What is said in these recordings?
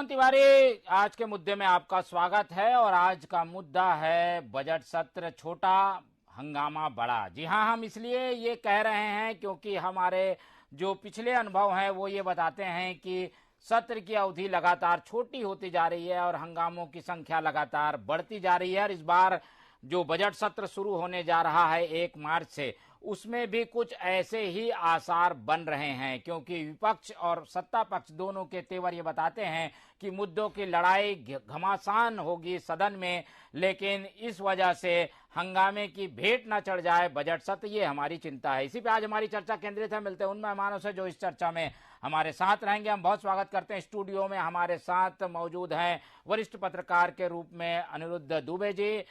तिवारी, आज के मुद्दे में आपका स्वागत है और आज का मुद्दा है बजट सत्र छोटा, हंगामा बड़ा। जी हाँ, हम इसलिए ये कह रहे हैं क्योंकि हमारे जो पिछले अनुभव हैं वो ये बताते हैं कि सत्र की अवधि लगातार छोटी होती जा रही है और हंगामों की संख्या लगातार बढ़ती जा रही है। और इस बार जो बजट सत्र शुरू होने जा रहा है 1 मार्च से, उसमें भी कुछ ऐसे ही आसार बन रहे हैं, क्योंकि विपक्ष और सत्ता पक्ष दोनों के तेवर ये बताते हैं कि मुद्दों की लड़ाई घमासान होगी सदन में, लेकिन इस वजह से हंगामे की भेंट न चढ़ जाए बजट सत्र, ये हमारी चिंता है। इसी पे आज हमारी चर्चा केंद्रित है। मिलते हैं उन मेहमानों से जो इस चर्चा में हमारे साथ रहेंगे। हम बहुत स्वागत करते हैं। स्टूडियो में हमारे साथ मौजूद हैं वरिष्ठ पत्रकार के रूप में अनिरुद्ध दुबे जी,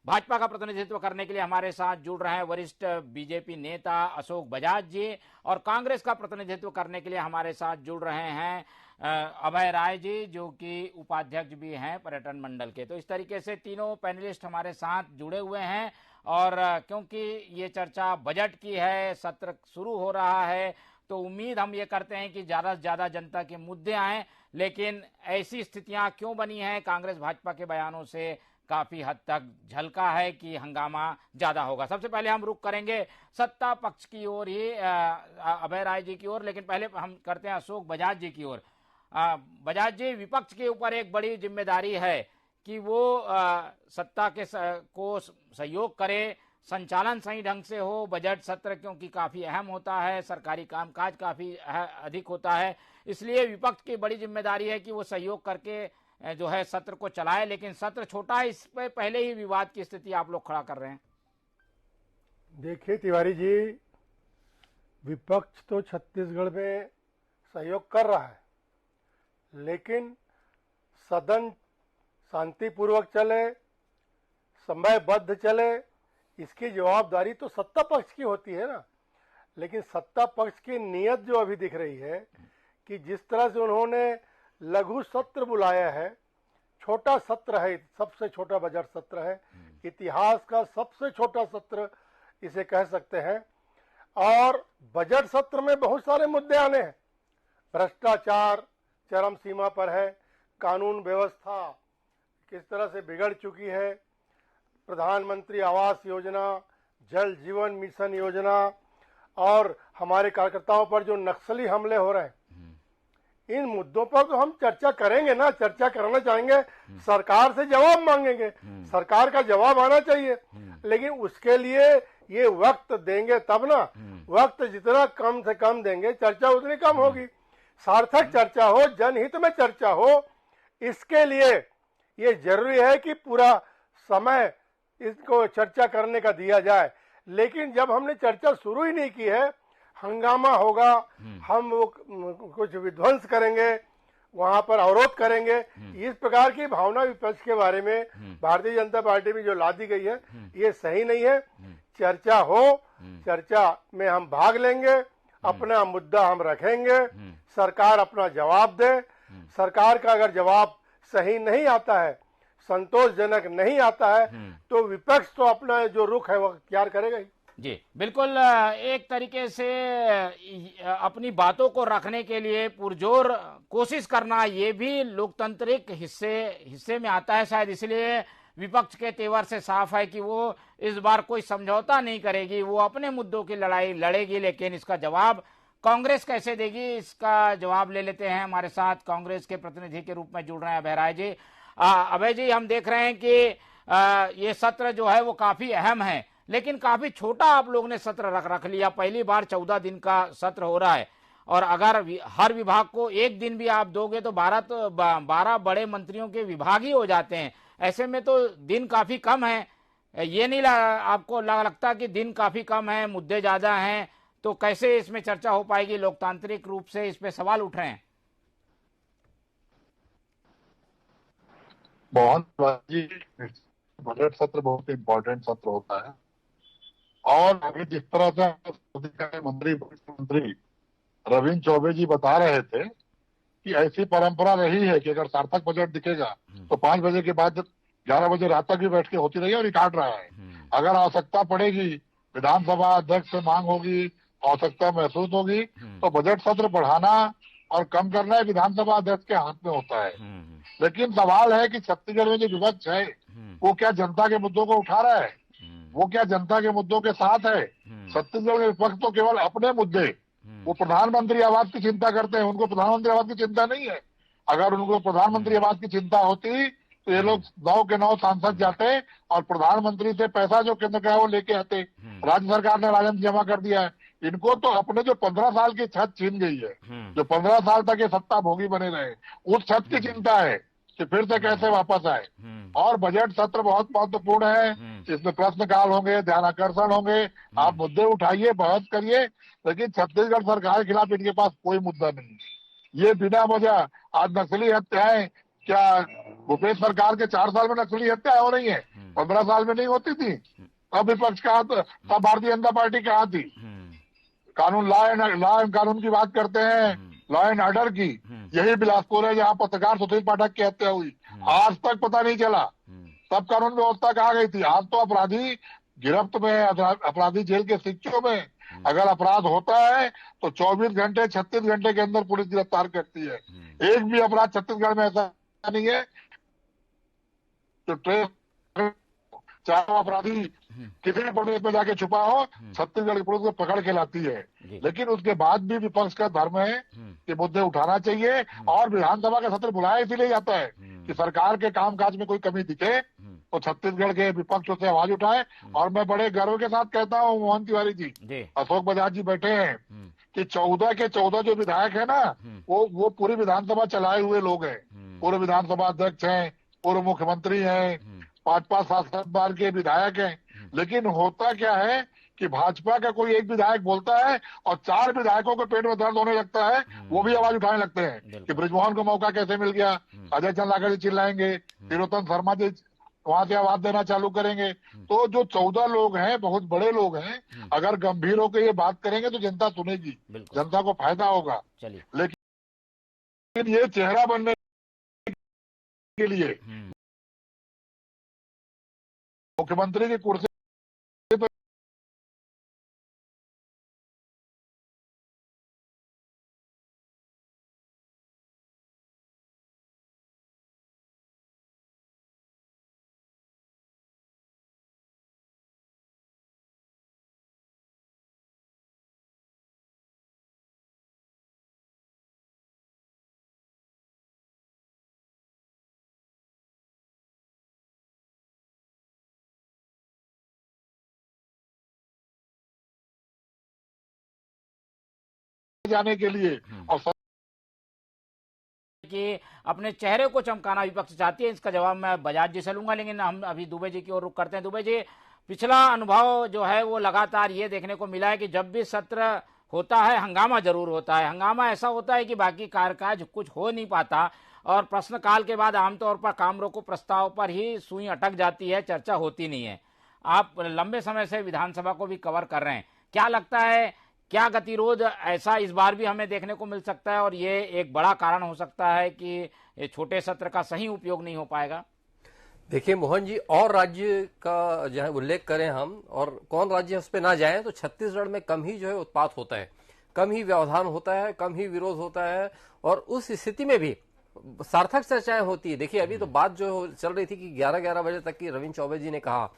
भाजपा का प्रतिनिधित्व करने के लिए हमारे साथ जुड़ रहे हैं वरिष्ठ बीजेपी नेता अशोक बजाज जी, और कांग्रेस का प्रतिनिधित्व करने के लिए हमारे साथ जुड़ रहे हैं अभय राय जी, जो कि उपाध्यक्ष भी हैं पर्यटन मंडल के। तो इस तरीके से तीनों पैनलिस्ट हमारे साथ जुड़े हुए हैं और क्योंकि ये चर्चा बजट की है, सत्र शुरू हो रहा है, तो उम्मीद हम ये करते हैं कि ज्यादा से ज्यादा जनता के मुद्दे आए। लेकिन ऐसी स्थितियां क्यों बनी हैं, कांग्रेस भाजपा के बयानों से काफी हद तक झलका है कि हंगामा ज्यादा होगा। सबसे पहले हम रुख करेंगे सत्ता पक्ष की ओर ही, अभय राय जी की ओर, लेकिन पहले हम करते हैं अशोक बजाज जी की ओर। बजाज जी, विपक्ष के ऊपर एक बड़ी जिम्मेदारी है कि वो सत्ता के को सहयोग करे, संचालन सही ढंग से हो। बजट सत्र क्योंकि काफी अहम होता है, सरकारी कामकाज काफी अधिक होता है, इसलिए विपक्ष की बड़ी जिम्मेदारी है कि वो सहयोग करके जो है सत्र को चलाए। लेकिन सत्र छोटा है, इस पे पहले ही विवाद की स्थिति आप लोग खड़ा कर रहे हैं। देखिए तिवारी जी, विपक्ष तो छत्तीसगढ़ में सहयोग कर रहा है, लेकिन सदन शांतिपूर्वक चले, समयबद्ध चले, इसकी जवाबदारी तो सत्ता पक्ष की होती है ना। लेकिन सत्ता पक्ष की नीयत जो अभी दिख रही है कि जिस तरह से उन्होंने लघु सत्र बुलाया है, छोटा सत्र है, सबसे छोटा बजट सत्र है, इतिहास का सबसे छोटा सत्र इसे कह सकते हैं। और बजट सत्र में बहुत सारे मुद्दे आने हैं। भ्रष्टाचार चरम सीमा पर है, कानून व्यवस्था किस तरह से बिगड़ चुकी है, प्रधानमंत्री आवास योजना, जल जीवन मिशन योजना, और हमारे कार्यकर्ताओं पर जो नक्सली हमले हो रहे हैं, इन मुद्दों पर तो हम चर्चा करेंगे ना, चर्चा करना चाहेंगे, सरकार से जवाब मांगेंगे, सरकार का जवाब आना चाहिए। लेकिन उसके लिए ये वक्त देंगे तब ना, वक्त जितना कम से कम देंगे चर्चा उतनी कम होगी। सार्थक चर्चा हो, जनहित में चर्चा हो, इसके लिए ये जरूरी है कि पूरा समय इसको चर्चा करने का दिया जाए। लेकिन जब हमने चर्चा शुरू ही नहीं की है, हंगामा होगा, हम वो कुछ विध्वंस करेंगे, वहां पर अवरोध करेंगे, इस प्रकार की भावना विपक्ष के बारे में भारतीय जनता पार्टी में जो ला दी गई है, ये सही नहीं है। चर्चा हो, चर्चा में हम भाग लेंगे, अपना मुद्दा हम रखेंगे, सरकार अपना जवाब दे। सरकार का अगर जवाब सही नहीं आता है, संतोषजनक नहीं आता है, तो विपक्ष तो अपना जो रुख है वो अख्तियार करेगा ही। जी बिल्कुल, एक तरीके से अपनी बातों को रखने के लिए पुरजोर कोशिश करना, ये भी लोकतांत्रिक हिस्से में आता है। शायद इसलिए विपक्ष के तेवर से साफ है कि वो इस बार कोई समझौता नहीं करेगी, वो अपने मुद्दों की लड़ाई लड़ेगी। लेकिन इसका जवाब कांग्रेस कैसे देगी, इसका जवाब ले लेते हैं। हमारे साथ कांग्रेस के प्रतिनिधि के रूप में जुड़ रहे हैं अभय राय जी। अभय जी, हम देख रहे हैं कि ये सत्र जो है वो काफी अहम है, लेकिन काफी छोटा आप लोगों ने सत्र रख लिया। पहली बार 14 दिन का सत्र हो रहा है, और अगर हर विभाग को एक दिन भी आप दोगे तो 12 बड़े मंत्रियों के विभाग ही हो जाते हैं। ऐसे में तो दिन काफी कम है। ये नहीं आपको लगता कि दिन काफी कम है, मुद्दे ज्यादा हैं, तो कैसे इसमें चर्चा हो पाएगी? लोकतांत्रिक रूप से इस पे सवाल उठ रहे हैं। बहुत बजट सत्र बहुत इम्पोर्टेंट सत्र होता है, और अभी जिस तरह से मुख्यमंत्री रविंद्र चौबे जी बता रहे थे कि ऐसी परंपरा रही है कि अगर सार्थक बजट दिखेगा तो 5 बजे के बाद 11 बजे रात तक भी बैठ के होती रही और रिकॉर्ड रहा है। अगर आवश्यकता पड़ेगी, विधानसभा अध्यक्ष से मांग होगी, आवश्यकता महसूस होगी, तो बजट सत्र बढ़ाना और कम करना है विधानसभा अध्यक्ष के हाथ में होता है। लेकिन सवाल है कि छत्तीसगढ़ में जो विपक्ष है वो क्या जनता के मुद्दों को उठा रहा है? वो क्या जनता के मुद्दों के साथ है? छत्तीसगढ़ में विपक्ष तो केवल अपने मुद्दे, वो प्रधानमंत्री आवास की चिंता करते हैं, उनको प्रधानमंत्री आवास की चिंता नहीं है। अगर उनको प्रधानमंत्री आवास की चिंता होती तो ये लोग 9 के 9 सांसद जाते और प्रधानमंत्री से पैसा जो केंद्र का है वो लेके आते। राज्य सरकार ने राजस्व जमा कर दिया है। इनको तो अपने जो 15 साल की छत छीन गई है, जो 15 साल तक ये सत्ता भोगी बने रहे, उस छत की चिंता है कि फिर से कैसे वापस आए। और बजट सत्र बहुत महत्वपूर्ण है, इसमें प्रश्नकाल होंगे, ध्यानाकर्षण होंगे, आप मुद्दे उठाइए, बहस करिए, लेकिन छत्तीसगढ़ सरकार के खिलाफ इनके पास कोई मुद्दा नहीं है। ये बिना वजह आज नक्सली हत्याएं, क्या भूपेश सरकार के 4 साल में नक्सली हत्याएं हो रही है? 15 साल में नहीं होती थी? तब विपक्ष कहा, तब भारतीय जनता पार्टी कहाँ थी? कानून, लॉ एंड कानून की बात करते हैं, लॉ एंड ऑर्डर की। यही बिलासपुर है जहाँ पत्रकार सुशील पाठक की हत्या हुई, आज तक पता नहीं चला। तब कानून व्यवस्था कहाँ गई थी? आज तो अपराधी गिरफ्त में, अपराधी जेल के शिक्षों में। अगर अपराध होता है तो 24 घंटे 36 घंटे के अंदर पुलिस गिरफ्तार करती है। एक भी अपराध छत्तीसगढ़ में ऐसा नहीं है तो चाहे अपराधी किसी प्रदेश में जाके छुपा हो, छत्तीसगढ़ की पुलिस को पकड़ के लाती है। लेकिन उसके बाद भी विपक्ष का धर्म है कि मुद्दे उठाना चाहिए, और विधानसभा का सत्र बुलाया इसीलिए जाता है कि सरकार के कामकाज में कोई कमी दिखे तो छत्तीसगढ़ के विपक्ष से आवाज उठाए। और मैं बड़े गर्व के साथ कहता हूँ, मोहन तिवारी जी, अशोक बजाज जी बैठे हैं, कि 14 के 14 जो विधायक है ना, वो पूरी विधानसभा चलाए हुए लोग हैं। पूर्व विधानसभा अध्यक्ष हैं, पूर्व मुख्यमंत्री हैं, 5-5 सांसद बार के विधायक हैं। लेकिन होता क्या है कि भाजपा का कोई एक विधायक बोलता है और 4 विधायकों के पेट में दर्द होने लगता है, वो भी आवाज उठाने लगते हैं कि बृजमोहन को मौका कैसे मिल गया। अजय चंद्राकर जी चिल्लाएंगे, तिरोत्तम शर्मा जी वहां से आवाज देना चालू करेंगे। तो जो 14 लोग हैं, बहुत बड़े लोग हैं, अगर गंभीर होकर ये बात करेंगे तो जनता सुनेगी, जनता को फायदा होगा। लेकिन ये चेहरा बनने के लिए मुख्यमंत्री की कुर्सी जाने के लिए और कि अपने चेहरे को चमकाना विपक्ष चाहती है। इसका जवाब मैं बजाज जी से लूंगा, लेकिन हम अभी दुबे जी की ओर रुख करते हैं। दुबे जी, पिछला अनुभव जो है वो लगातार ये देखने को मिला है कि जब भी सत्र होता है हंगामा जरूर होता है। हंगामा ऐसा होता है कि बाकी कामकाज कुछ हो नहीं पाता, और प्रश्नकाल के बाद आमतौर पर काम रोको प्रस्ताव पर ही सुई अटक जाती है, चर्चा होती नहीं है। आप लंबे समय से विधानसभा को भी कवर कर रहे हैं, क्या लगता है क्या गतिरोध ऐसा इस बार भी हमें देखने को मिल सकता है, और ये एक बड़ा कारण हो सकता है कि छोटे सत्र का सही उपयोग नहीं हो पाएगा? देखिए मोहन जी, और राज्य का जो है उल्लेख करें हम, और कौन राज्य उस पर ना जाए, तो छत्तीसगढ़ में कम ही जो है उत्पात होता है, कम ही व्यवधान होता है, कम ही विरोध होता है, और उस स्थिति में भी सार्थक चर्चाएं होती है। देखिए अभी तो बात जो चल रही थी कि 11-11 बजे तक की रविंद्र चौबे जी ने कहा,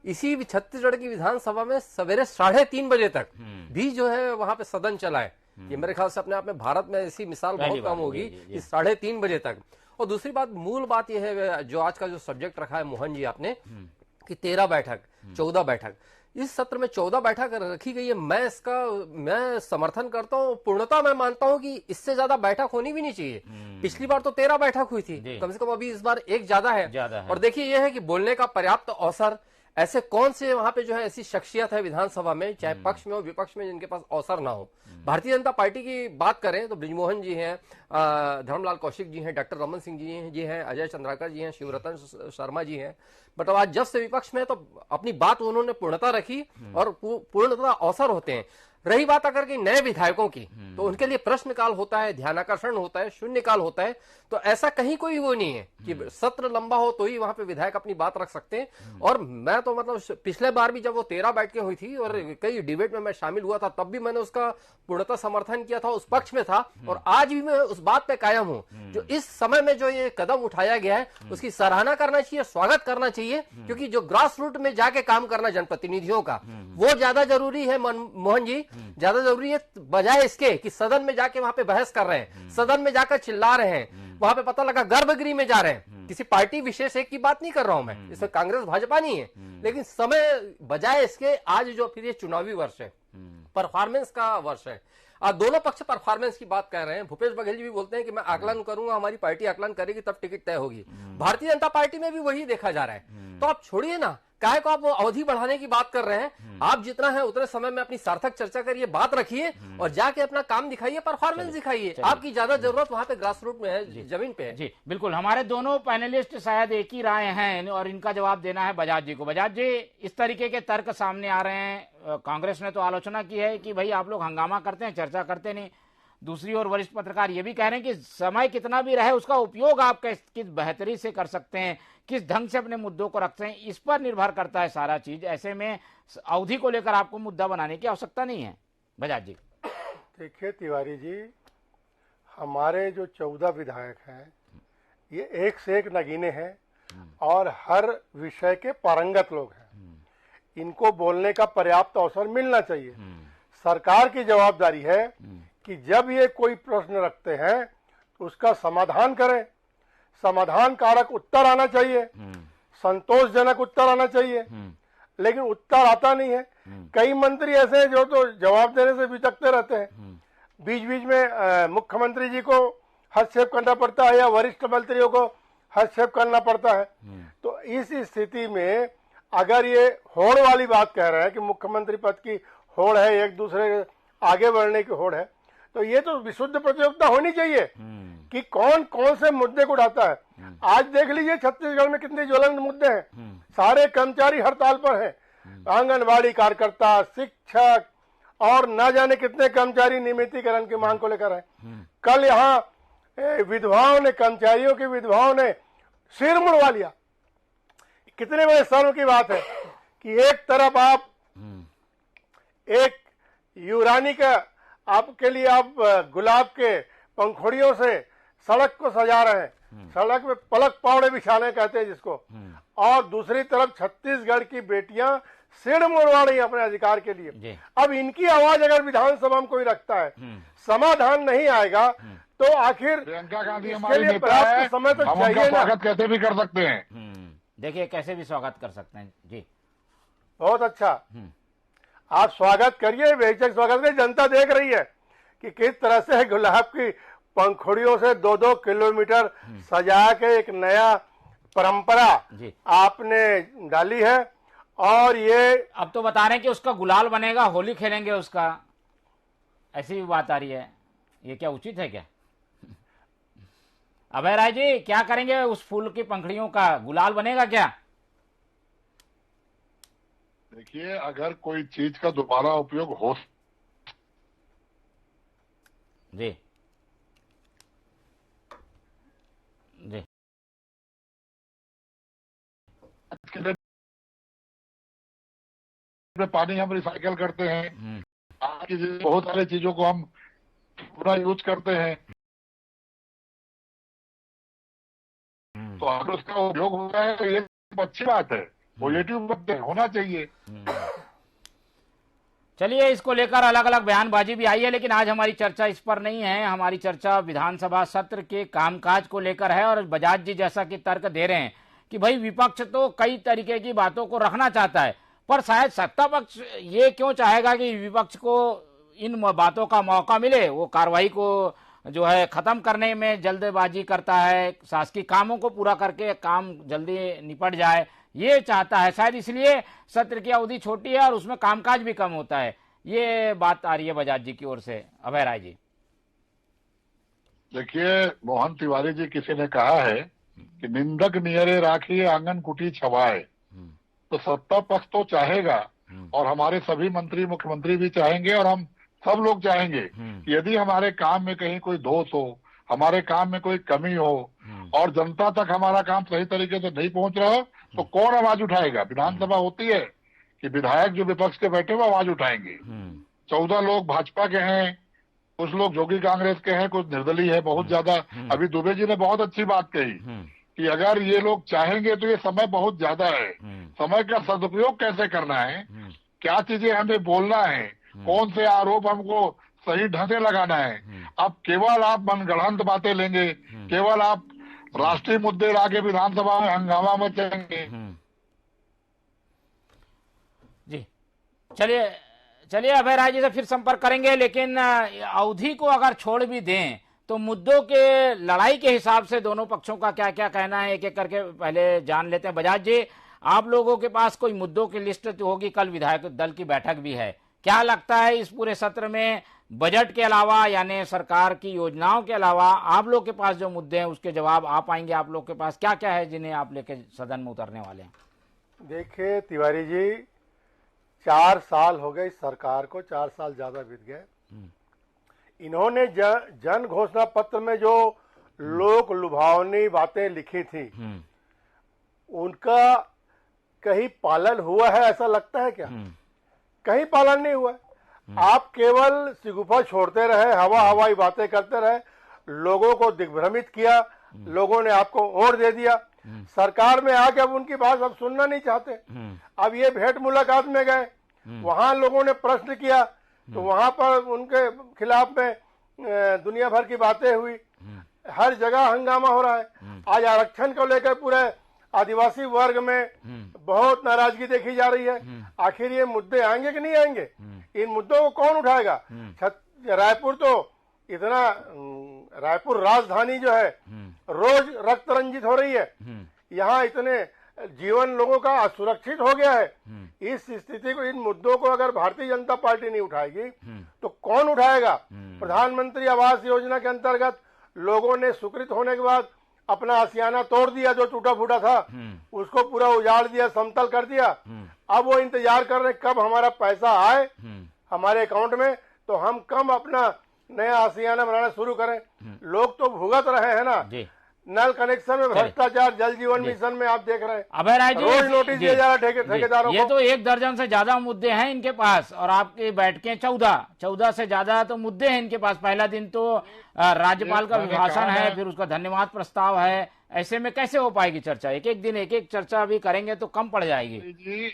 इसी छत्तीसगढ़ की विधानसभा में सवेरे 3:30 बजे तक भी जो है वहां पे सदन चला है। ये मेरे ख्याल से अपने आप में भारत में ऐसी मिसाल बहुत कम होगी कि 3:30 बजे तक। और दूसरी बात, मूल बात यह है जो आज का जो सब्जेक्ट रखा है मोहन जी आपने, कि 13 बैठक 14 बैठक, इस सत्र में 14 बैठक रखी गई है। मैं समर्थन करता हूँ, पूर्णता मैं मानता हूँ कि इससे ज्यादा बैठक होनी भी नहीं चाहिए। पिछली बार तो 13 बैठक हुई थी, कम से कम अभी इस बार एक ज्यादा है। और देखिए यह है कि बोलने का पर्याप्त अवसर, ऐसे कौन से वहां पे जो है ऐसी शख्सियत है विधानसभा में, चाहे पक्ष में हो विपक्ष में, जिनके पास अवसर ना हो। भारतीय जनता पार्टी की बात करें तो बृजमोहन जी हैं, धर्मलाल कौशिक जी हैं, डॉक्टर रमन सिंह जी हैं, अजय चंद्राकर जी हैं, शिवरतन शर्मा जी हैं। बट अब आज जब से विपक्ष में तो अपनी बात उन्होंने पूर्णता रखी और पूर्णतः अवसर होते हैं। रही बात अगर कि नए विधायकों की, तो उनके लिए प्रश्नकाल होता है, ध्यानाकर्षण होता है, शून्यकाल होता है। तो ऐसा कहीं कोई वो नहीं है कि सत्र लंबा हो तो ही वहां पे विधायक अपनी बात रख सकते हैं। और मैं तो मतलब पिछले बार भी जब वो 13 बैठकें हुई थी और कई डिबेट में मैं शामिल हुआ था, तब भी मैंने उसका पूर्णतः समर्थन किया था, उस पक्ष में था। और आज भी मैं उस बात पे कायम हूं। जो इस समय में जो ये कदम उठाया गया है उसकी सराहना करना चाहिए, स्वागत करना चाहिए, क्योंकि जो ग्रास रूट में जाके काम करना जनप्रतिनिधियों का, वो ज्यादा जरूरी है मोहन जी, ज्यादा जरूरी है, बजाय इसके कि सदन में जाके वहां पे बहस कर रहे हैं, सदन में जाकर चिल्ला रहे हैं। वहां पे पता लगा गर्भगृह में जा रहे हैं। किसी पार्टी विशेष एक की बात नहीं कर रहा हूं मैं, इसमें कांग्रेस भाजपा नहीं है, लेकिन समय बजाय इसके आज जो फिर ये चुनावी वर्ष है, परफॉर्मेंस का वर्ष है। आज दोनों पक्ष परफॉर्मेंस की बात कर रहे हैं। भूपेश बघेल जी भी बोलते हैं कि मैं आकलन करूंगा, हमारी पार्टी आकलन करेगी तब टिकट तय होगी। भारतीय जनता पार्टी में भी वही देखा जा रहा है। तो आप छोड़िए ना, काहे को आप वो अवधि बढ़ाने की बात कर रहे हैं। आप जितना है उतने समय में अपनी सार्थक चर्चा करिए, बात रखिए और जाके अपना काम दिखाइए, परफॉर्मेंस दिखाइए। आपकी ज्यादा जरूरत वहां पे ग्रास रूट में है, जमीन पे है। जी बिल्कुल, हमारे दोनों पैनलिस्ट शायद एक ही राय हैं और इनका जवाब देना है बजाज जी को। बजाज जी, इस तरीके के तर्क सामने आ रहे हैं। कांग्रेस ने तो आलोचना की है कि भाई आप लोग हंगामा करते हैं, चर्चा करते नहीं। दूसरी ओर वरिष्ठ पत्रकार ये भी कह रहे हैं कि समय कितना भी रहे उसका उपयोग आप किस बेहतरी से कर सकते हैं, किस ढंग से अपने मुद्दों को रखते हैं, इस पर निर्भर करता है सारा चीज। ऐसे में अवधि को लेकर आपको मुद्दा बनाने की आवश्यकता नहीं है। बजाज जी देखिए तिवारी जी, हमारे जो 14 विधायक हैं ये एक से एक नगीने हैं और हर विषय के पारंगत लोग हैं। इनको बोलने का पर्याप्त अवसर मिलना चाहिए। सरकार की जवाबदारी है कि जब ये कोई प्रश्न रखते हैं तो उसका समाधान करें। समाधान कारक उत्तर आना चाहिए, संतोषजनक उत्तर आना चाहिए, लेकिन उत्तर आता नहीं है। कई मंत्री ऐसे हैं जो तो जवाब देने से बिचकते रहते हैं। बीच बीच में मुख्यमंत्री जी को हस्तक्षेप करना पड़ता है या वरिष्ठ मंत्रियों को हस्तक्षेप करना पड़ता है। तो इस स्थिति में अगर ये होड़ वाली बात कह रहे हैं कि मुख्यमंत्री पद की होड़ है, एक दूसरे के आगे बढ़ने की होड़ है, तो ये तो विशुद्ध प्रतियोगिता होनी चाहिए कि कौन कौन से मुद्दे को उठाता है। आज देख लीजिए छत्तीसगढ़ में कितने ज्वलंत मुद्दे हैं। सारे कर्मचारी हड़ताल पर हैं, आंगनबाड़ी कार्यकर्ता, शिक्षक और न जाने कितने कर्मचारी नियमितीकरण की मांग को लेकर हैं। कल यहाँ विधवाओं ने, कर्मचारियों की विधवाओं ने सिर मुड़वा लिया। कितने बड़े शर्म की बात है कि एक तरफ आप एक युवरानी का आपके लिए आप गुलाब के पंखुड़ियों से सड़क को सजा रहे हैं, सड़क में पलक पावड़े बिछाने कहते हैं जिसको, और दूसरी तरफ छत्तीसगढ़ की बेटियां सिर मुड़वा रही अपने अधिकार के लिए। अब इनकी आवाज अगर विधानसभा में कोई रखता है, समाधान नहीं आएगा तो आखिर प्रियंका गांधी इसके हमारी लिए नेता है, पर्याप्त समय तो हम उनका चाहिए ना। स्वागत कैसे भी कर सकते हैं। देखिए कैसे भी स्वागत कर सकते हैं जी। बहुत अच्छा, आप स्वागत करिए, बेशक स्वागत करिए। जनता देख रही है कि किस तरह से गुलाब की पंखुड़ियों से 2-2 किलोमीटर सजा के एक नया परंपरा आपने डाली है। और ये अब तो बता रहे हैं कि उसका गुलाल बनेगा, होली खेलेंगे उसका, ऐसी भी बात आ रही है। ये क्या उचित है क्या? अभय राय जी, क्या करेंगे उस फूल की पंखुड़ियों का? गुलाल बनेगा क्या? देखिए, अगर कोई चीज का दोबारा उपयोग हो जी जी में पानी हम रिसाइकल करते हैं, आज की बहुत सारी चीजों को हम पूरा यूज करते हैं, तो अगर उसका उपयोग हो रहा है तो ये अच्छी बात है, पॉजिटिव बात होना चाहिए। चलिए, इसको लेकर अलग अलग बयानबाजी भी आई है, लेकिन आज हमारी चर्चा इस पर नहीं है। हमारी चर्चा विधानसभा सत्र के कामकाज को लेकर है। और बजाज जी जैसा कि तर्क दे रहे हैं कि भाई विपक्ष तो कई तरीके की बातों को रखना चाहता है, पर शायद सत्ता पक्ष ये क्यों चाहेगा कि विपक्ष को इन बातों का मौका मिले, वो कार्रवाई को जो है खत्म करने में जल्दबाजी करता है, शासकीय कामों को पूरा करके काम जल्दी निपट जाए, ये चाहता है शायद, इसलिए सत्र की अवधि छोटी है और उसमें कामकाज भी कम होता है। ये बात आ रही है बजाज जी की ओर से। अभय राय जी, देखिए, मोहन तिवारी जी, किसी ने कहा है कि निंदक नियरे राखी आंगन कुटी छवाए। तो सत्ता पक्ष तो चाहेगा और हमारे सभी मंत्री मुख्यमंत्री भी चाहेंगे और हम सब लोग चाहेंगे कि यदि हमारे काम में कहीं कोई दोष हो, हमारे काम में कोई कमी हो और जनता तक हमारा काम सही तरीके से नहीं पहुंच रहा हो, तो कौन आवाज उठाएगा? विधानसभा होती है कि विधायक जो विपक्ष के बैठे वो आवाज उठाएंगे। 14 लोग भाजपा के हैं, कुछ लोग जोगी कांग्रेस के हैं, कुछ निर्दलीय है, बहुत ज्यादा। अभी दुबे जी ने बहुत अच्छी बात कही कि अगर ये लोग चाहेंगे तो ये समय बहुत ज्यादा है। समय का सदुपयोग कैसे करना है, क्या चीजें हमें बोलना है, कौन से आरोप हमको सही ढंग से लगाना है। अब केवल आप मनगढ़ंत बातें लेंगे, केवल आप राष्ट्रीय मुद्दे लाके विधानसभा में हंगामा मचाएंगे। जी, चलिए अभय राय जी से फिर संपर्क करेंगे, लेकिन अवधि को अगर छोड़ भी दें तो मुद्दों के लड़ाई के हिसाब से दोनों पक्षों का क्या क्या कहना है, एक एक करके पहले जान लेते हैं। बजाज जी, आप लोगों के पास कोई मुद्दों की लिस्ट तो होगी, कल विधायक दल की बैठक भी है। क्या लगता है इस पूरे सत्र में बजट के अलावा, यानी सरकार की योजनाओं के अलावा, आप लोग के पास जो मुद्दे हैं उसके जवाब आ पाएंगे? आप लोग के पास क्या क्या है जिन्हें आप लेके सदन में उतरने वाले हैं? देखिए तिवारी जी, 4 साल हो गए इस सरकार को, 4 साल ज्यादा बीत गए। इन्होंने जन घोषणा पत्र में जो लोक लुभावनी बातें लिखी थी, उनका कहीं पालन हुआ है ऐसा लगता है क्या? कहीं पालन नहीं हुआ। आप केवल सिगुफा छोड़ते रहे, हवाई बातें करते रहे, लोगों को दिग्भ्रमित किया, लोगों ने आपको वोट दे दिया। सरकार में आके अब उनकी बात अब सुनना नहीं चाहते। अब ये भेंट मुलाकात में गए, वहां लोगों ने प्रश्न किया तो वहां पर उनके खिलाफ में दुनिया भर की बातें हुई, हर जगह हंगामा हो रहा है। आज आरक्षण को लेकर पूरे आदिवासी वर्ग में बहुत नाराजगी देखी जा रही है। आखिर ये मुद्दे आएंगे कि नहीं आएंगे? इन मुद्दों को कौन उठाएगा? रायपुर तो इतना, रायपुर राजधानी जो है रोज रक्त रंजित हो रही है, यहाँ इतने जीवन लोगों का असुरक्षित हो गया है। इस स्थिति को, इन मुद्दों को अगर भारतीय जनता पार्टी नहीं उठाएगी तो कौन उठाएगा? प्रधानमंत्री आवास योजना के अंतर्गत लोगों ने स्वीकृत होने के बाद अपना आशियाना तोड़ दिया, जो टूटा फूटा था उसको पूरा उजाड़ दिया, समतल कर दिया। अब वो इंतजार कर रहे कब हमारा पैसा आए हमारे अकाउंट में तो हम कम अपना नया आशियाना बनाना शुरू करें। लोग तो भुगत रहे हैं ना, नल कनेक्शन में भ्रष्टाचार, जल जीवन मिशन में आप देख रहे हैं अभय राय जी, रोज नोटिस दिया जा रहा है ठेकेदारों को। ये तो 1 दर्जन से ज्यादा मुद्दे हैं इनके पास और आपकी बैठकें 14 से ज्यादा तो मुद्दे हैं इनके पास। पहला दिन तो राज्यपाल का अभिभाषण है, फिर उसका धन्यवाद प्रस्ताव है। ऐसे में कैसे हो पाएगी चर्चा? एक एक दिन एक एक चर्चा अभी करेंगे तो कम पड़ जाएगी।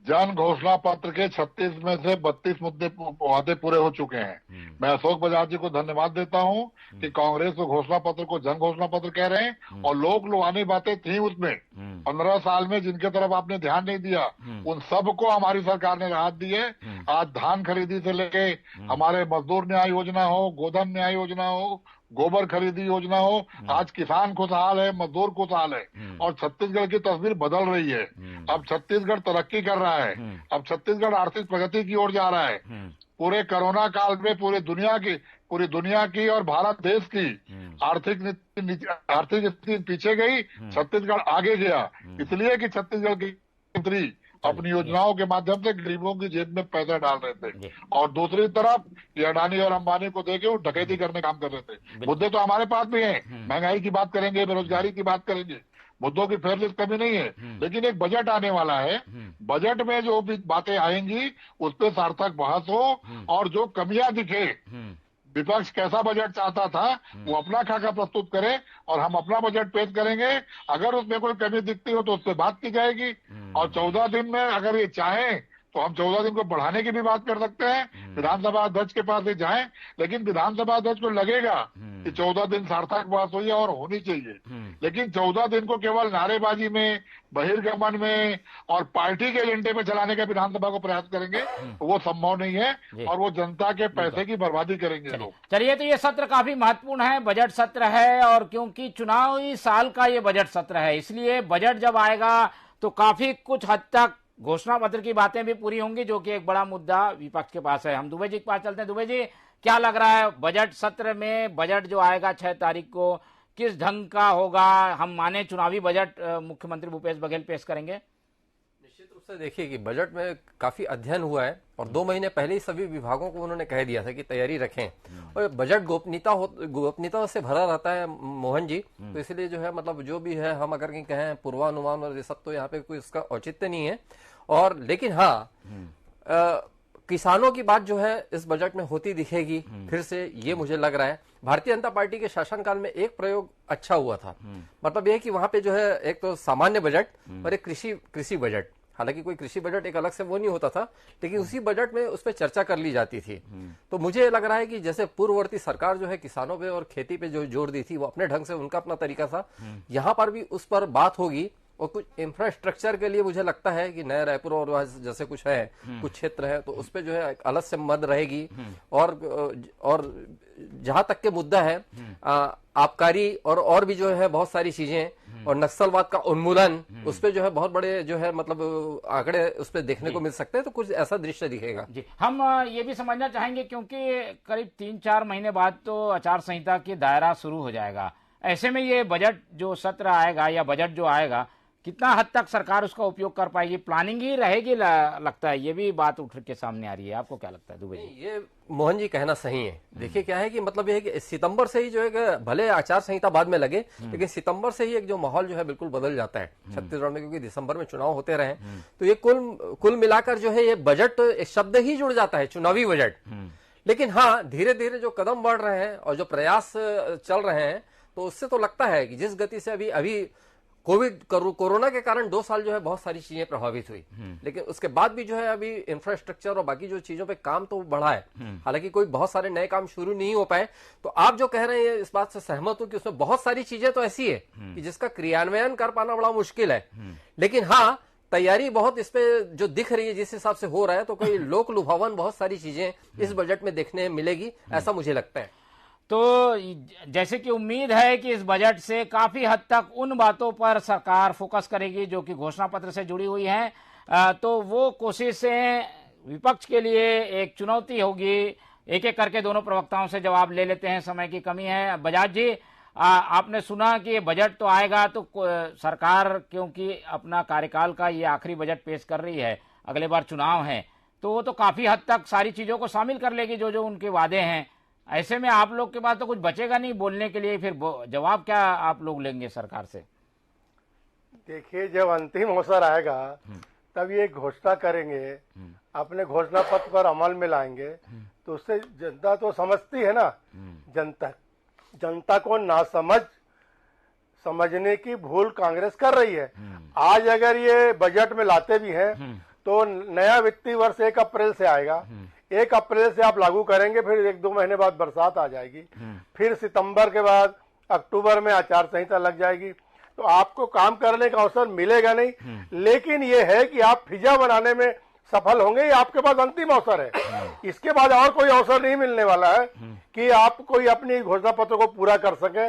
जन घोषणा पत्र के 36 में से 32 वादे पूरे हो चुके हैं। मैं अशोक बजाज जी को धन्यवाद देता हूं कि कांग्रेस को घोषणा पत्र को जन घोषणा पत्र कह रहे हैं और लोक लुभावनी बातें थी उसमें। 15 साल में जिनके तरफ आपने ध्यान नहीं दिया उन सबको हमारी सरकार ने राहत दी है। आज धान खरीदी से लेके हमारे मजदूर न्याय योजना हो, गोधन न्याय योजना हो, गोबर खरीदी योजना हो, आज किसान खुशहाल है, मजदूर खुशहाल है और छत्तीसगढ़ की तस्वीर बदल रही है। अब छत्तीसगढ़ तरक्की कर रहा है, अब छत्तीसगढ़ आर्थिक प्रगति की ओर जा रहा है। पूरे कोरोना काल में पूरी दुनिया की और भारत देश की आर्थिक स्थिति पीछे गई, छत्तीसगढ़ आगे गया, इसलिए कि छत्तीसगढ़ की मंत्री अपनी योजनाओं के माध्यम से गरीबों की जेब में पैसा डाल रहे थे और दूसरी तरफ ये अडानी और अंबानी को देके वो डकैती करने काम कर रहे थे। मुद्दे तो हमारे पास भी हैं, महंगाई की बात करेंगे, बेरोजगारी की बात करेंगे, मुद्दों की फेरलिस्ट कमी नहीं है। लेकिन एक बजट आने वाला है, बजट में जो भी बातें आएंगी उस पर सार्थक बहस हो और जो कमियां दिखे, विपक्ष कैसा बजट चाहता था वो अपना खाका प्रस्तुत करे और हम अपना बजट पेश करेंगे। अगर उसमें कोई कमी दिखती हो तो उस पर बात की जाएगी और 14 दिन में अगर ये चाहें तो हम 14 दिन को बढ़ाने की भी बात कर सकते हैं। विधानसभा अध्यक्ष के पास ही जाएं, लेकिन विधानसभा अध्यक्ष को लगेगा कि 14 दिन सार्थक बात हुई है और होनी चाहिए। लेकिन 14 दिन को केवल नारेबाजी में, बहिर्गमन में और पार्टी के एजेंडे में चलाने का विधानसभा को प्रयास करेंगे तो वो संभव नहीं है और वो जनता के पैसे की बर्बादी करेंगे लोग। चलिए, तो ये सत्र काफी महत्वपूर्ण है, बजट सत्र है और क्योंकि चुनावी साल का ये बजट सत्र है इसलिए बजट जब आएगा तो काफी कुछ हद तक घोषणा पत्र की बातें भी पूरी होंगी, जो कि एक बड़ा मुद्दा विपक्ष के पास है। हम दुबे जी के पास चलते हैं। दुबे जी, क्या लग रहा है बजट सत्र में बजट जो आएगा 6 तारीख को किस ढंग का होगा? हम माने चुनावी बजट मुख्यमंत्री भूपेश बघेल पेश करेंगे? निश्चित रूप से देखिए कि बजट में काफी अध्ययन हुआ है और 2 महीने पहले ही सभी विभागों को उन्होंने कह दिया था कि तैयारी रखें। और बजट गोपनीयता से भरा रहता है मोहन जी, तो इसलिए जो है मतलब जो भी है हम अगर कहीं कहें पूर्वानुमान और ये सब तो यहाँ पे कोई इसका औचित्य नहीं है। और लेकिन हाँ, किसानों की बात जो है इस बजट में होती दिखेगी फिर से, ये मुझे लग रहा है। भारतीय जनता पार्टी के शासनकाल में एक प्रयोग अच्छा हुआ था, मतलब ये कि वहां पे जो है एक तो सामान्य बजट और एक कृषि बजट, हालांकि कोई कृषि बजट एक अलग से वो नहीं होता था, लेकिन उसी बजट में उस पर चर्चा कर ली जाती थी। तो मुझे लग रहा है कि जैसे पूर्ववर्ती सरकार जो है किसानों पे और खेती पे जो जोर दी थी वो अपने ढंग से उनका अपना तरीका था, यहाँ पर भी उस पर बात होगी। और कुछ इंफ्रास्ट्रक्चर के लिए मुझे लगता है कि नया रायपुर और वह जैसे कुछ है, कुछ क्षेत्र है, तो उस पे जो है अलग से मद रहेगी। और जहां तक के मुद्दा है आबकारी और भी जो है बहुत सारी चीजें और नक्सलवाद का उन्मूलन, उस पे जो है बहुत बड़े जो है मतलब आंकड़े उस पे देखने को मिल सकते हैं। तो कुछ ऐसा दृश्य दिखेगा जी। हम ये भी समझना चाहेंगे क्योंकि करीब 3-4 महीने बाद तो आचार संहिता की दायरा शुरू हो जाएगा। ऐसे में ये बजट जो सत्र आएगा या बजट जो आएगा, कितना हद तक सरकार उसका उपयोग कर पाएगी? प्लानिंग ही रहेगी लगता है, ये भी बात उठ के सामने आ रही है। आपको क्या लगता है दुबे जी? ये मोहन जी कहना सही है। देखिए क्या है कि मतलब ये है कि सितंबर से ही जो है, भले आचार संहिता बाद में लगे, लेकिन सितंबर से ही एक जो माहौल जो है बिल्कुल बदल जाता है छत्तीसगढ़ में, क्योंकि दिसंबर में चुनाव होते रहे। तो ये कुल मिलाकर जो है ये बजट एक शब्द ही जुड़ जाता है, चुनावी बजट। लेकिन हाँ, धीरे धीरे जो कदम बढ़ रहे हैं और जो प्रयास चल रहे हैं, तो उससे तो लगता है कि जिस गति से अभी कोरोना के कारण 2 साल जो है बहुत सारी चीजें प्रभावित हुई, लेकिन उसके बाद भी जो है अभी इंफ्रास्ट्रक्चर और बाकी जो चीजों पे काम तो बढ़ा है। हालांकि कोई बहुत सारे नए काम शुरू नहीं हो पाए। तो आप जो कह रहे हैं इस बात से सहमत हूं कि उसमें बहुत सारी चीजें तो ऐसी है कि जिसका क्रियान्वयन कर पाना बड़ा मुश्किल है। लेकिन हाँ, तैयारी बहुत इस पे जो दिख रही है, जिस हिसाब से हो रहा है, तो कोई लोक लुभावन बहुत सारी चीजें इस बजट में देखने मिलेगी, ऐसा मुझे लगता है। तो जैसे कि उम्मीद है कि इस बजट से काफी हद तक उन बातों पर सरकार फोकस करेगी जो कि घोषणा पत्र से जुड़ी हुई हैं, तो वो कोशिशें विपक्ष के लिए एक चुनौती होगी। एक एक करके दोनों प्रवक्ताओं से जवाब ले लेते हैं, समय की कमी है। बजाज जी, आपने सुना कि बजट तो आएगा, तो सरकार क्योंकि अपना कार्यकाल का ये आखिरी बजट पेश कर रही है, अगले बार चुनाव है, तो वो तो काफी हद तक सारी चीजों को शामिल कर लेगी जो जो उनके वादे हैं। ऐसे में आप लोग के पास तो कुछ बचेगा नहीं बोलने के लिए, फिर जवाब क्या आप लोग लेंगे सरकार से? देखिए, जब अंतिम अवसर आएगा तब ये घोषणा करेंगे, अपने घोषणा पत्र पर अमल में लाएंगे, तो उससे जनता तो समझती है ना। जनता को समझने की भूल कांग्रेस कर रही है। आज अगर ये बजट में लाते भी हैं तो नया वित्तीय वर्ष 1 अप्रैल से आएगा। 1 अप्रैल से आप लागू करेंगे, फिर 1-2 महीने बाद बरसात आ जाएगी, फिर सितंबर के बाद अक्टूबर में आचार संहिता लग जाएगी, तो आपको काम करने का अवसर मिलेगा नहीं। लेकिन ये है कि आप फिजा बनाने में सफल होंगे, ये आपके पास अंतिम अवसर है। इसके बाद और कोई अवसर नहीं मिलने वाला है कि आप कोई अपनी घोषणा पत्र को पूरा कर सके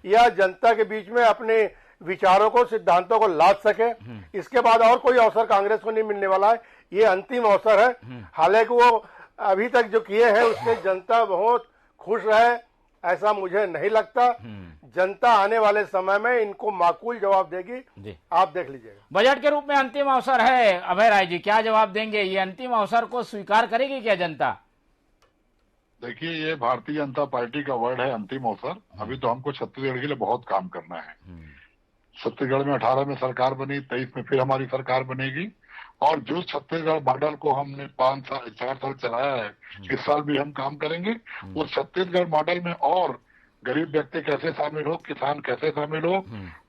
या जनता के बीच में अपने विचारों को, सिद्धांतों को लाद सके। इसके बाद और कोई अवसर कांग्रेस को नहीं मिलने वाला है, ये अंतिम अवसर है। हालांकि वो अभी तक जो किए हैं उससे जनता बहुत खुश रहे, ऐसा मुझे नहीं लगता। जनता आने वाले समय में इनको माकूल जवाब देगी, आप देख लीजिएगा। बजट के रूप में अंतिम अवसर है, अभय राय जी क्या जवाब देंगे? ये अंतिम अवसर को स्वीकार करेगी क्या जनता? देखिए, ये भारतीय जनता पार्टी का वर्ड है अंतिम अवसर। अभी तो हमको छत्तीसगढ़ के लिए बहुत काम करना है। छत्तीसगढ़ में 18 में सरकार बनी, 23 में फिर हमारी सरकार बनेगी, और जो छत्तीसगढ़ मॉडल को हमने 4 साल चलाया है, इस साल भी हम काम करेंगे। उस छत्तीसगढ़ मॉडल में और गरीब व्यक्ति कैसे शामिल हो, किसान कैसे शामिल हो,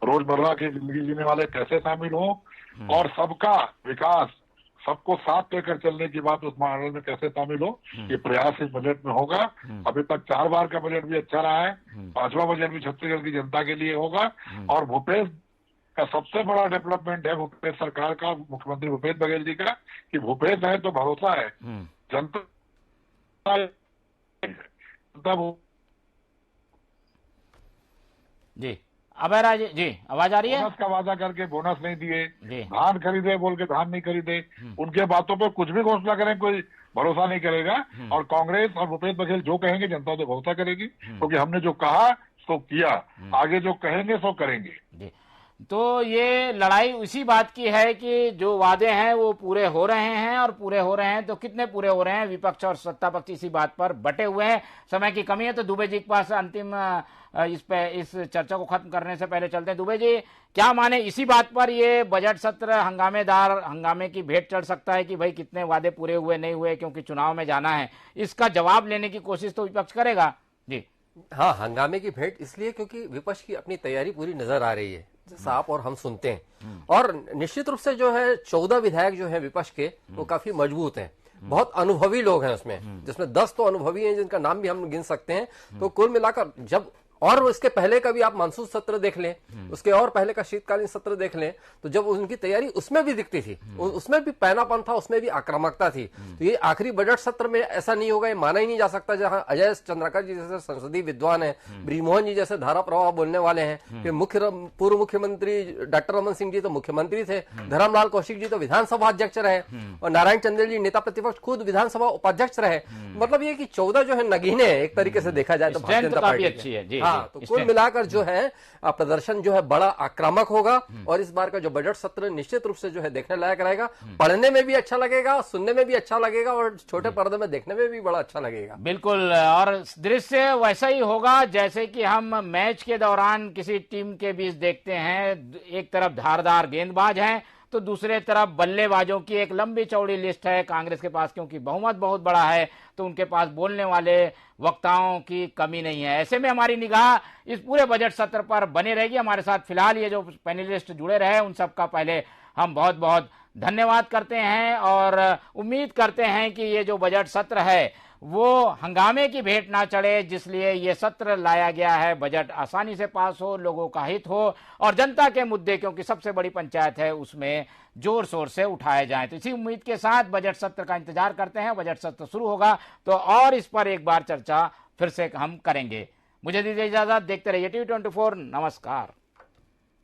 रोजमर्रा की जिंदगी जीने वाले कैसे शामिल हो, और सबका विकास, सबको साथ लेकर चलने की बात उस मॉडल में कैसे शामिल हो, ये प्रयास इस बजट में होगा। अभी तक 4 बार का बजट भी अच्छा रहा है, 5वां बजट भी छत्तीसगढ़ की जनता के लिए होगा। और भूपेश का सबसे बड़ा डेवलपमेंट है भूपेश सरकार का, मुख्यमंत्री भूपेश बघेल जी का, कि भूपेश है तो भरोसा है। जनता जी, अभय राय जी आवाज आ रही है? बोनस का वादा करके बोनस नहीं दिए, धान खरीदे बोल के धान नहीं खरीदे, उनके बातों पे कुछ भी घोषणा करें, कोई भरोसा नहीं करेगा। और कांग्रेस और भूपेश बघेल जो कहेंगे जनता तो भरोसा करेगी, क्योंकि हमने जो कहा सो किया, आगे जो कहेंगे सो करेंगे। जी। तो ये लड़ाई उसी बात की है कि जो वादे हैं वो पूरे हो रहे हैं, और पूरे हो रहे हैं तो कितने पूरे हो रहे हैं। विपक्ष और सत्ता पक्ष इसी बात पर बटे हुए हैं। समय की कमी है तो दुबे जी के पास अंतिम इस चर्चा को खत्म करने से पहले चलते हैं। दुबे जी, क्या माने इसी बात पर ये बजट सत्र हंगामे की भेंट चढ़ सकता है कि भाई कितने वादे पूरे हुए नहीं हुए, क्योंकि चुनाव में जाना है। इसका जवाब लेने की कोशिश तो विपक्ष करेगा। जी हाँ, हंगामे की भेंट इसलिए क्योंकि विपक्ष की अपनी तैयारी पूरी नजर आ रही है, जैसा आप और हम सुनते हैं। और निश्चित रूप से जो है 14 विधायक जो है विपक्ष के, वो काफी मजबूत हैं, बहुत अनुभवी लोग हैं उसमें, जिसमें 10 तो अनुभवी हैं जिनका नाम भी हम गिन सकते हैं। तो कुल मिलाकर जब, और इसके पहले का भी आप मानसून सत्र देख लें, उसके और पहले का शीतकालीन सत्र देख लें, तो जब उनकी तैयारी उसमें भी दिखती थी, उसमें भी पैनापन था, उसमें भी आक्रामकता थी। तो ये आखिरी बजट सत्र में ऐसा नहीं होगा, ये माना ही नहीं जा सकता। जहां अजय चंद्राकर जी जैसे संसदीय विद्वान है, ब्रिजमोहन जी जैसे धारा प्रवाह बोलने वाले हैं, फिर पूर्व मुख्यमंत्री डॉक्टर रमन सिंह जी तो मुख्यमंत्री थे, धर्मलाल कौशिक जी तो विधानसभा अध्यक्ष रहे, और नारायण चंदेल जी नेता प्रतिपक्ष खुद विधानसभा उपाध्यक्ष रहे। मतलब ये कि 14 जो है नगीने एक तरीके से देखा जाए तो भारतीय जनता पार्टी अच्छी है। जी, तो कुल मिलाकर जो है प्रदर्शन जो है बड़ा आक्रामक होगा। और इस बार का जो बजट सत्र निश्चित रूप से जो है देखने लायक रहेगा, पढ़ने में भी अच्छा लगेगा, सुनने में भी अच्छा लगेगा, और छोटे पर्दे में देखने में भी बड़ा अच्छा लगेगा। बिल्कुल, और दृश्य वैसा ही होगा जैसे कि हम मैच के दौरान किसी टीम के बीच देखते हैं। एक तरफ धारदार गेंदबाज हैं तो दूसरे तरफ बल्लेबाजों की एक लंबी चौड़ी लिस्ट है कांग्रेस के पास, क्योंकि बहुमत बहुत बड़ा है तो उनके पास बोलने वाले वक्ताओं की कमी नहीं है। ऐसे में हमारी निगाह इस पूरे बजट सत्र पर बनी रहेगी। हमारे साथ फिलहाल ये जो पैनलिस्ट जुड़े रहे उन सबका पहले हम बहुत बहुत धन्यवाद करते हैं, और उम्मीद करते हैं कि ये जो बजट सत्र है वो हंगामे की भेंट ना चढ़े, जिसलिए ये सत्र लाया गया है। बजट आसानी से पास हो, लोगों का हित हो, और जनता के मुद्दे, क्योंकि सबसे बड़ी पंचायत है, उसमें जोर शोर से उठाए जाएं। तो इसी उम्मीद के साथ बजट सत्र का इंतजार करते हैं। बजट सत्र शुरू होगा तो और इस पर एक बार चर्चा फिर से हम करेंगे। मुझे दीजिए इजाजत, देखते रहिए टीवी 24। नमस्कार।